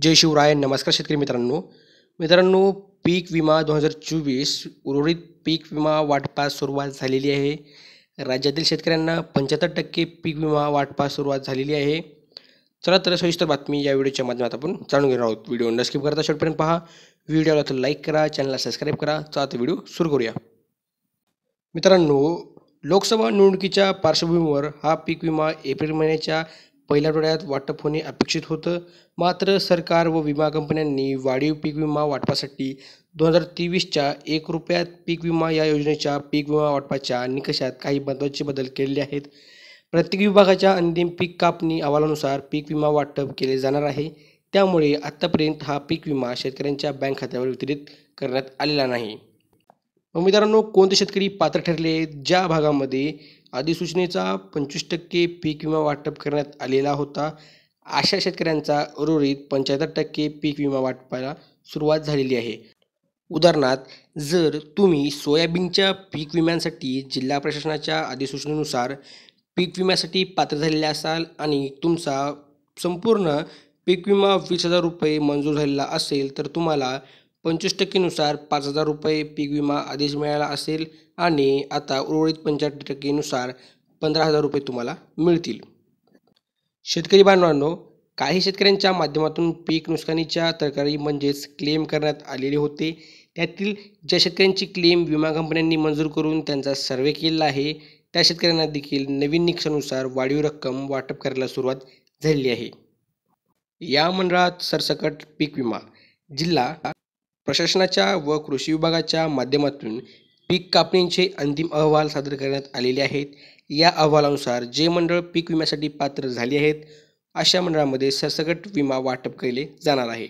जय शिवराय. नमस्कार शेतकरी मित्रांनो, पीक विमा 2024 उर्वरित पीक विमा वाटपास सुरुवात झालेली आहे. राज्यातील शेतकऱ्यांना 75% पीक विमा वाटपास सुरुवात झालेली आहे. चला तर सविस्तर बातमी या व्हिडिओच्या माध्यमात आपण जाणून घेणार आहोत. व्हिडिओ न स्किप करता शेवटपर्यंत पहा. व्हिडिओला तर लाईक करा, चॅनलला सबस्क्राईब करा. चला तर व्हिडिओ सुरू करूया. मित्रांनो, लोकसभा निवडणुकीच्या पार्श्वभूमीवर हा पीक विमा एप्रिल महिन्याच्या पहिल्या आठवड्यात वाटप होणे अपेक्षित होतं. मात्र सरकार व विमा कंपन्यांनी वाढीव पीक विमा वाटपासाठी 2023च्या ₹1 पीक विमा या योजनेच्या पीक विमा वाटपाच्या निकषात काही महत्त्वाचे बदल केलेले आहेत. प्रत्येक विभागाच्या अंतिम पीक कापणी अहवालानुसार पीक विमा वाटप केले जाणार आहे. त्यामुळे आत्तापर्यंत हा पीक विमा शेतकऱ्यांच्या बँक खात्यावर वितरित करण्यात आलेला नाही. मित्रांनो, कोणते शेतकरी पात्र ठरले? ज्या भागामध्ये अधिसूचनेचा 25% पीक विमा वाटप करण्यात आलेला होता, अशा शेतकऱ्यांचा उर्वरित 75% पीक विमा वाटपाला सुरुवात झालेली आहे. उदाहरणार्थ, जर तुम्ही सोयाबीनच्या पीक विम्यासाठी जिल्हा प्रशासनाच्या अधिसूचनेनुसार पीक विम्यासाठी पात्र झालेले असाल आणि तुमचा संपूर्ण पीक विमा ₹20,000 मंजूर झालेला असेल, तर तुम्हाला 25% नुसार ₹5,000 पीक विमा आधीच मिळाला असेल आणि आता उर्वरित 75% नुसार ₹15,000 तुम्हाला मिळतील. शेतकरी बांधवांनो, काही शेतकऱ्यांच्या माध्यमातून पीक नुकसानीच्या तक्रारी म्हणजेच क्लेम करण्यात आलेले होते. त्यातील ज्या शेतकऱ्यांची क्लेम विमा कंपन्यांनी मंजूर करून त्यांचा सर्व्हे केलेला आहे, त्या शेतकऱ्यांना देखील नवीन निकषानुसार वाढीव रक्कम वाटप करायला सुरुवात झालेली आहे. या मंडळात सरसकट पीक विमा, जिल्हा प्रशासनाच्या व कृषी विभागाच्या माध्यमातून पीक कापणीचे अंतिम अहवाल सादर करण्यात आलेले आहेत. या अहवालानुसार जे मंडळ पीक विम्यासाठी पात्र झाले आहेत, अशा मंडळामध्ये सरसकट विमा वाटप केले जाणार आहे.